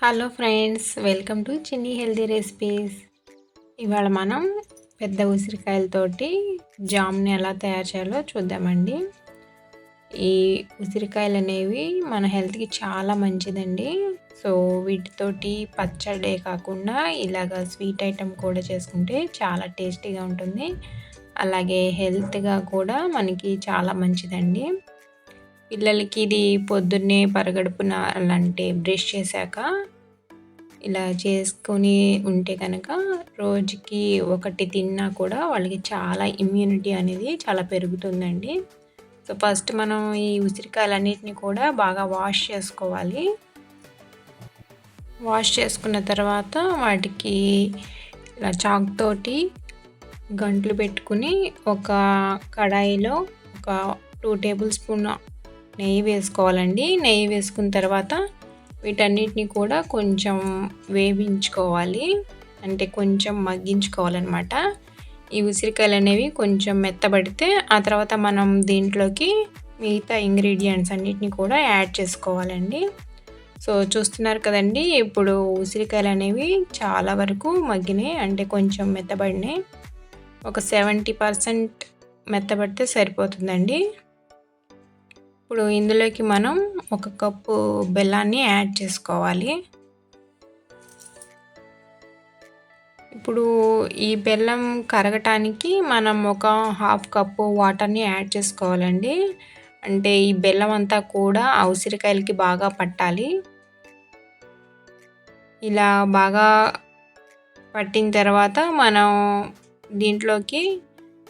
Hello friends, welcome to చిన్ని healthy recipes. ఇవాళ మనం పెద్ద ఉసిరికాయలతోటి జామ్ని ఎలా తయారు చేయాలో చూద్దామండి. ఈ ఉసిరికాయలు అనేవి మన హెల్త్కి చాలా మంచిదండి. సో వీటితోటి పచ్చడే కాకుండా ఇలాగ స్వీట్ ఐటెం కూడా చేసుకుంటే చాలా టేస్టీగా ఉంటుంది. అలాగే హెల్త్గా కూడా మనకి చాలా మంచిదండి. పిల్లలకి ఇది పొద్దున్నే పరగడుపున అలాంటి బ్రష్ చేశాక ఇలా చేసుకొని ఉంటే కనుక రోజుకి ఒకటి తిన్నా కూడా వాళ్ళకి చాలా ఇమ్యూనిటీ అనేది చాలా పెరుగుతుందండి. సో ఫస్ట్ మనం ఈ ఉసిరికాయలన్నిటిని కూడా బాగా వాష్ చేసుకోవాలి. వాష్ చేసుకున్న తర్వాత వాటికి ఇలా చాక్ తోటి గంటలు పెట్టుకుని ఒక కడాయిలో ఒక 2 టేబుల్ స్పూన్ నెయ్యి వేసుకోవాలండి. నెయ్యి వేసుకున్న తర్వాత వీటన్నిటిని కూడా కొంచెం వేయించుకోవాలి, అంటే కొంచెం మగ్గించుకోవాలన్నమాట. ఈ ఉసిరికాయలు అనేవి కొంచెం మెత్తబడితే ఆ తర్వాత మనం దీంట్లోకి మిగతా ఇంగ్రీడియంట్స్ అన్నిటిని కూడా యాడ్ చేసుకోవాలండి. సో చూస్తున్నారు కదండి, ఇప్పుడు ఉసిరికాయలు అనేవి చాలా వరకు మగ్గినాయి, అంటే కొంచెం మెత్తబడినాయి. ఒక 70% మెత్తబడితే సరిపోతుందండి. ఇప్పుడు ఇందులోకి మనం 1 కప్పు బెల్లాన్ని యాడ్ చేసుకోవాలి. ఇప్పుడు ఈ బెల్లం కరగటానికి మనం ఒక 1/2 కప్పు వాటర్ని యాడ్ చేసుకోవాలండి. అంటే ఈ బెల్లం అంతా కూడా ఆ ఉసిరికాయలకి బాగా పట్టాలి. ఇలా బాగా పట్టిన తర్వాత మనం దీంట్లోకి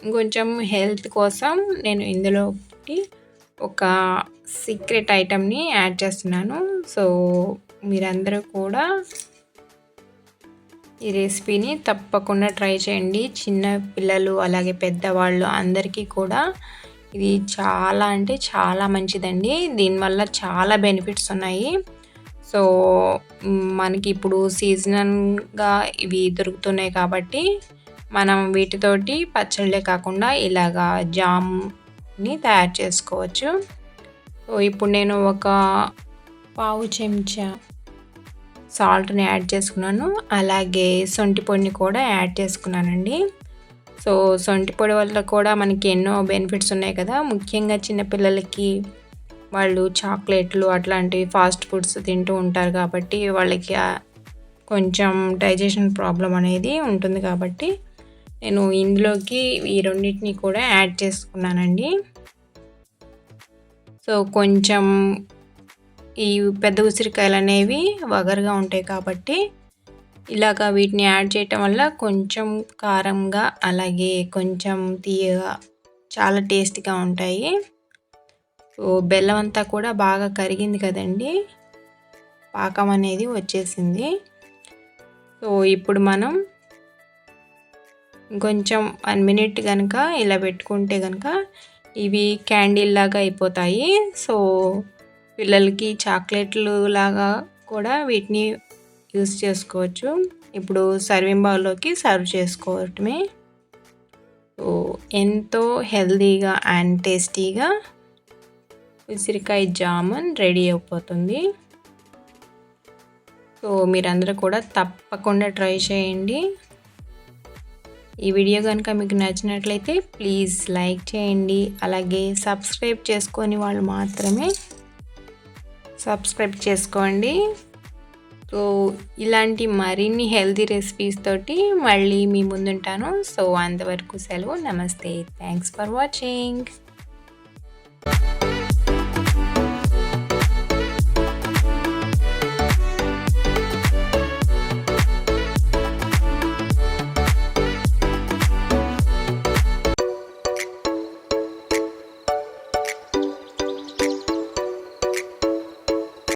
ఇంకొంచెం హెల్త్ కోసం నేను ఇందులో ఒక సీక్రెట్ ఐటెంని యాడ్ చేస్తున్నాను. సో మీరందరూ కూడా ఈ రెసిపీని తప్పకుండా ట్రై చేయండి. చిన్న పిల్లలు అలాగే పెద్దవాళ్ళు అందరికీ కూడా ఇది చాలా అంటే చాలా మంచిదండి. దీనివల్ల చాలా బెనిఫిట్స్ ఉన్నాయి. సో మనకి ఇప్పుడు సీజనల్గా ఇవి దొరుకుతున్నాయి కాబట్టి మనం వీటితోటి పచ్చళ్ళే కాకుండా ఇలాగా జామ్ని తయారు చేసుకోవచ్చు. సో ఇప్పుడు నేను ఒక పావు చెంచా సాల్ట్ని యాడ్ చేసుకున్నాను, అలాగే సొంటి పొడిని కూడా యాడ్ చేసుకున్నానండి. సో సొంటి పొడి వల్ల కూడా మనకి ఎన్నో బెనిఫిట్స్ ఉన్నాయి కదా. ముఖ్యంగా చిన్నపిల్లలకి వాళ్ళు చాక్లెట్లు అట్లాంటివి ఫాస్ట్ ఫుడ్స్ తింటూ ఉంటారు కాబట్టి వాళ్ళకి కొంచెం డైజెషన్ ప్రాబ్లం అనేది ఉంటుంది కాబట్టి నేను ఇందులోకి ఈ రెండింటిని కూడా యాడ్ చేసుకున్నానండి. సో కొంచెం ఈ పెద్ద ఉసిరికాయలు అనేవి వగరుగా ఉంటాయి కాబట్టి ఇలాగ వీటిని యాడ్ చేయటం వల్ల కొంచెం కారంగా అలాగే కొంచెం తీయగా చాలా టేస్టీగా ఉంటాయి. సో బెల్లం అంతా కూడా బాగా కరిగింది కదండి, పాకం అనేది వచ్చేసింది. సో ఇప్పుడు మనం ఇంకొంచెం 1 మినిట్ కనుక ఇలా పెట్టుకుంటే కనుక ఇవి క్యాండిల్ లాగా అయిపోతాయి. సో పిల్లలకి చాక్లెట్లు లాగా కూడా వీటిని యూస్ చేసుకోవచ్చు. ఇప్పుడు సర్వింగ్ బౌల్లోకి సర్వ్ చేసుకోవటమే. సో ఎంతో హెల్తీగా అండ్ టేస్టీగా ఉసిరికాయ జామున్ రెడీ అయిపోతుంది. సో మీరందరూ కూడా తప్పకుండా ట్రై చేయండి. ఈ వీడియో కనుక మీకు నచ్చినట్లయితే ప్లీజ్ లైక్ చేయండి, అలాగే సబ్స్క్రైబ్ చేసుకొని వాళ్ళు మాత్రమే సబ్స్క్రైబ్ చేసుకోండి. సో ఇలాంటి మరిన్ని హెల్తీ రెసిపీస్ తోటి మళ్ళీ మీ ముందుంటాను. సో అంతవరకు సెలవు, నమస్తే, థ్యాంక్స్ ఫర్ వాచింగ్.